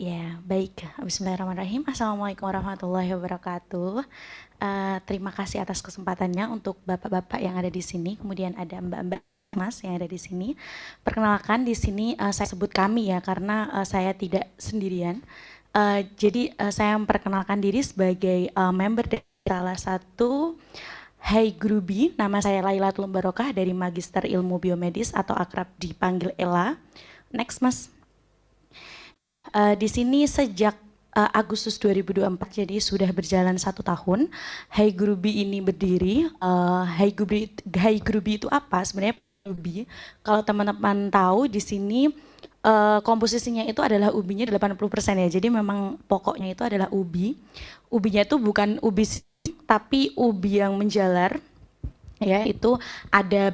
Ya, baik. Bismillahirrahmanirrahim. Assalamualaikum warahmatullahi wabarakatuh. Terima kasih atas kesempatannya untuk bapak-bapak yang ada di sini, kemudian ada mbak-mbak mas yang ada di sini. Perkenalkan di sini saya sebut kami ya, karena saya tidak sendirian. Jadi saya memperkenalkan diri sebagai member dari salah satu Hai Grubi. Nama saya Lailatul Barokah dari Magister Ilmu Biomedis atau akrab dipanggil Ella. Next, Mas. Di sini sejak Agustus 2024, jadi sudah berjalan 1 tahun. Hai Grubi ini berdiri. Hai Grubi itu apa? Sebenarnya Grubi, kalau teman-teman tahu di sini komposisinya itu adalah ubinya 80% ya. Jadi memang pokoknya itu adalah ubi. Ubinya itu bukan ubi tapi ubi yang menjalar. Ya, itu ada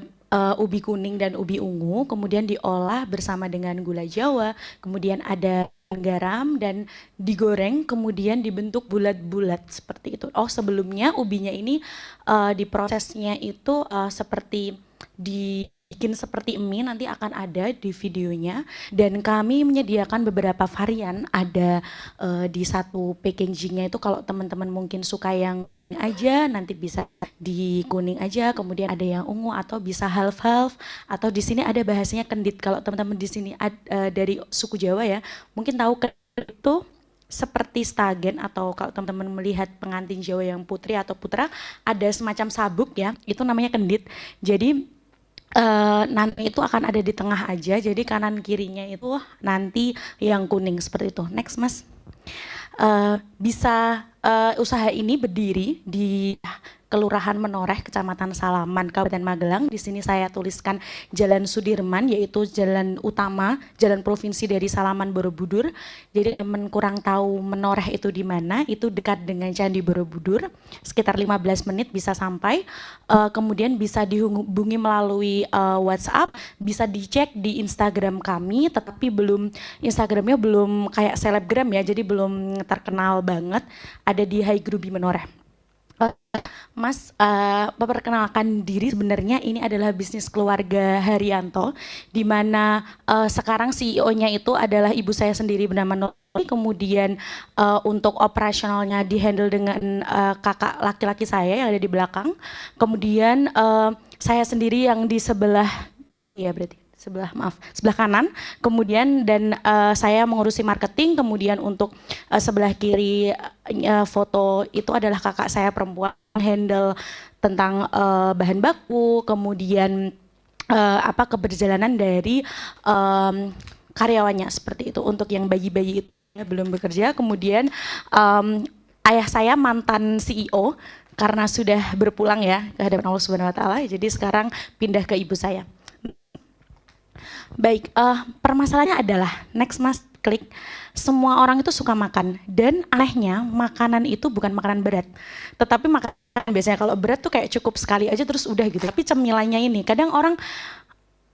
ubi kuning dan ubi ungu, kemudian diolah bersama dengan gula Jawa, kemudian ada garam dan digoreng, kemudian dibentuk bulat-bulat seperti itu. Oh, sebelumnya ubinya ini diprosesnya itu seperti dibikin seperti mie, nanti akan ada di videonya. Dan kami menyediakan beberapa varian, ada di satu packagingnya itu kalau teman-teman mungkin suka yang aja nanti bisa di kuning aja, kemudian ada yang ungu atau bisa half-half, atau di sini ada bahasanya kendit. Kalau teman-teman di sini dari suku Jawa ya, mungkin tahu kendit itu seperti stagen, atau kalau teman-teman melihat pengantin Jawa yang putri atau putra ada semacam sabuk ya, itu namanya kendit. Jadi nanti itu akan ada di tengah aja, jadi kanan kirinya itu nanti yang kuning seperti itu. Next, Mas. Bisa usaha ini berdiri di Kelurahan Menoreh, Kecamatan Salaman, Kabupaten Magelang. Di sini saya tuliskan Jalan Sudirman, yaitu jalan utama, jalan provinsi dari Salaman Borobudur. Jadi teman kurang tahu Menoreh itu di mana, itu dekat dengan Candi Borobudur, sekitar 15 menit bisa sampai. Kemudian bisa dihubungi melalui WhatsApp, bisa dicek di Instagram kami, tetapi Instagramnya belum kayak selebgram ya, jadi belum terkenal banget. Ada di Hai Grubi Menoreh. Mas, memperkenalkan diri, sebenarnya ini adalah bisnis keluarga Haryanto, di mana sekarang CEO-nya itu adalah ibu saya sendiri bernama Nuri, kemudian untuk operasionalnya dihandle dengan kakak laki-laki saya yang ada di belakang, kemudian saya sendiri yang di sebelah, ya berarti sebelah kanan, kemudian dan saya mengurusi marketing, kemudian untuk sebelah kiri foto itu adalah kakak saya perempuan handle tentang bahan baku, kemudian keberjalanan dari karyawannya seperti itu. Untuk yang bayi-bayi itu ya, belum bekerja. Kemudian ayah saya mantan CEO karena sudah berpulang ya ke hadapan Allah Subhanahu Wa Taala, jadi sekarang pindah ke ibu saya. Baik, permasalahannya adalah, next Mas, klik. Semua orang itu suka makan, dan anehnya makanan itu bukan makanan berat, tetapi makanan biasanya kalau berat tuh kayak cukup sekali aja terus udah gitu. Tapi cemilannya ini, kadang orang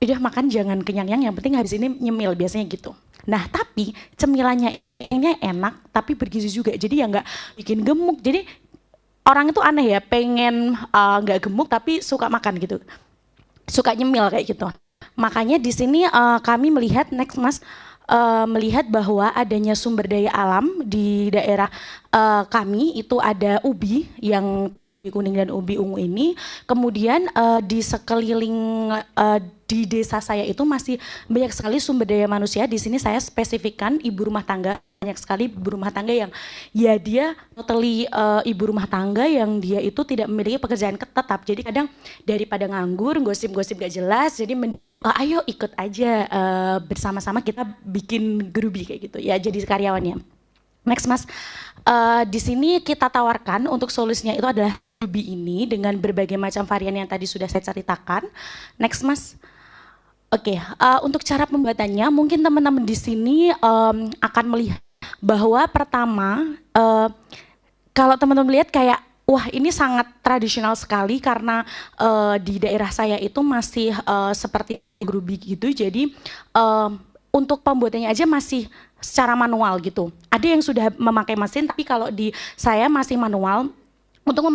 udah makan jangan kenyang-kenyang, yang penting habis ini nyemil, biasanya gitu. Nah, tapi cemilannya ini enak, tapi bergizi juga, jadi ya nggak bikin gemuk. Jadi orang itu aneh ya, pengen nggak gemuk tapi suka makan gitu, suka nyemil kayak gitu. Makanya di sini kami melihat, next Mas, melihat bahwa adanya sumber daya alam di daerah kami itu ada ubi yang ubi kuning dan ubi ungu ini. Kemudian di sekeliling di desa saya itu masih banyak sekali sumber daya manusia. Di sini saya spesifikkan ibu rumah tangga, banyak sekali ibu rumah tangga yang ya dia totally ibu rumah tangga yang dia itu tidak memiliki pekerjaan tetap. Jadi kadang daripada nganggur, gosip-gosip gak jelas, jadi ayo ikut aja bersama-sama kita bikin grubi kayak gitu ya, jadi karyawannya. Next Mas, di sini kita tawarkan untuk solusinya itu adalah grubi ini dengan berbagai macam varian yang tadi sudah saya ceritakan. Next Mas. Oke, untuk cara pembuatannya mungkin teman-teman di sini akan melihat bahwa pertama kalau teman-teman lihat kayak wah ini sangat tradisional sekali karena di daerah saya itu masih seperti grubi gitu. Jadi untuk pembuatannya aja masih secara manual gitu. Ada yang sudah memakai mesin, tapi kalau di saya masih manual. Untuk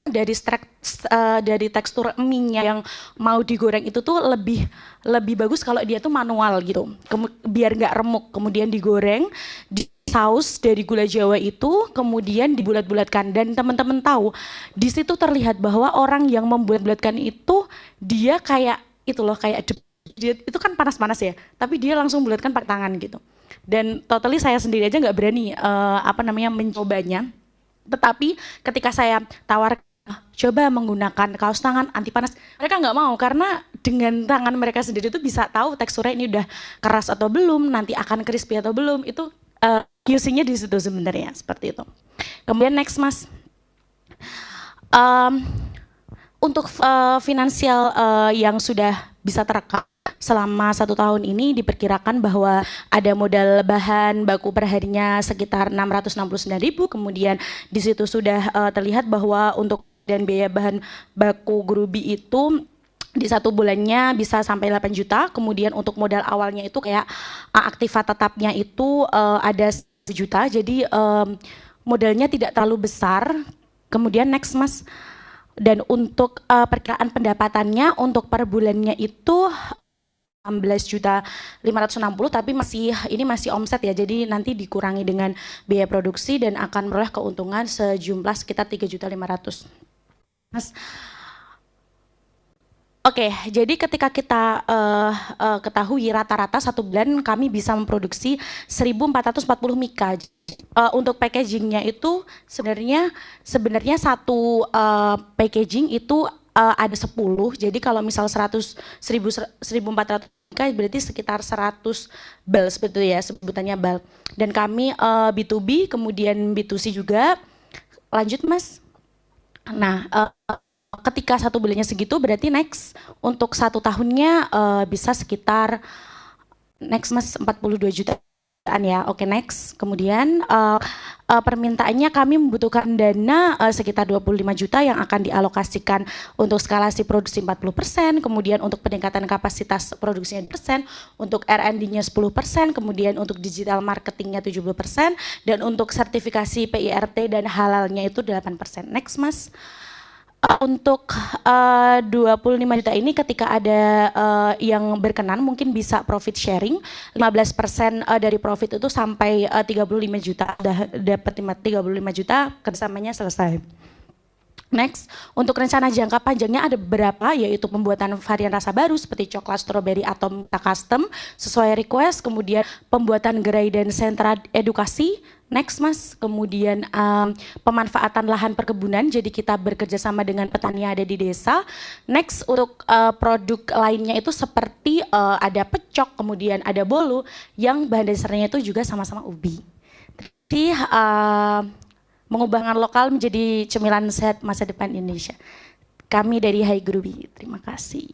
dari tekstur mie-nya yang mau digoreng itu tuh lebih bagus kalau dia tuh manual gitu. Biar nggak remuk, kemudian digoreng, saus dari gula Jawa itu kemudian dibulat-bulatkan, dan teman-teman tahu di situ terlihat bahwa orang yang membulat-bulatkan itu dia kayak itu loh, kayak dia itu kan panas-panas ya, tapi dia langsung bulatkan pakai tangan gitu. Dan totally saya sendiri aja nggak berani mencobanya. Tetapi ketika saya tawar coba menggunakan kaos tangan anti panas, mereka nggak mau karena dengan tangan mereka sendiri itu bisa tahu teksturnya ini udah keras atau belum, nanti akan crispy atau belum. Itu QC-nya di situ sebenarnya, seperti itu. Kemudian next Mas, untuk finansial yang sudah bisa terekam selama 1 tahun ini, diperkirakan bahwa ada modal bahan baku per harinya sekitar 669.000, kemudian di situ sudah terlihat bahwa untuk dan biaya bahan baku Grubi itu di 1 bulannya bisa sampai 8 juta, kemudian untuk modal awalnya itu kayak aktiva tetapnya itu ada 1 juta, jadi modalnya tidak terlalu besar. Kemudian next Mas, dan untuk perkiraan pendapatannya untuk per bulannya itu 16.560.000, tapi ini masih omset ya, jadi nanti dikurangi dengan biaya produksi dan akan meroleh keuntungan sejumlah sekitar 3.500.000. Mas, oke, jadi ketika kita ketahui rata-rata 1 bulan kami bisa memproduksi 1.440 mika. Untuk packagingnya itu sebenarnya satu packaging itu ada 10. Jadi kalau misal 1.400 mika berarti sekitar 100 bal seperti ya, sebutannya bal. Dan kami B2B kemudian B2C juga. Lanjut Mas. Nah, ketika 1 bulannya segitu berarti next untuk 1 tahunnya bisa sekitar next Mas 42 jutaan ya. Oke, next. Kemudian permintaannya kami membutuhkan dana sekitar 25 juta yang akan dialokasikan untuk skalasi produksi 40%, kemudian untuk peningkatan kapasitas produksinya 10%, untuk R&D-nya 10%, kemudian untuk digital marketingnya 70%, dan untuk sertifikasi PIRT dan halalnya itu 8%. Next Mas. Untuk 25 juta ini ketika ada yang berkenan mungkin bisa profit sharing 15% dari profit itu sampai 35 juta, dapat 35 juta kerjasamanya selesai. Next, untuk rencana jangka panjangnya ada beberapa, yaitu pembuatan varian rasa baru seperti coklat, strawberry atau minta custom sesuai request, kemudian pembuatan gerai dan sentra edukasi. Next Mas, kemudian pemanfaatan lahan perkebunan, jadi kita bekerja sama dengan petani yang ada di desa. Next, untuk produk lainnya itu seperti ada pecok, kemudian ada bolu yang bahan dasarnya itu juga sama-sama ubi. Jadi mengubah pangan lokal menjadi cemilan sehat masa depan Indonesia. Kami dari Hai Grubi, terima kasih.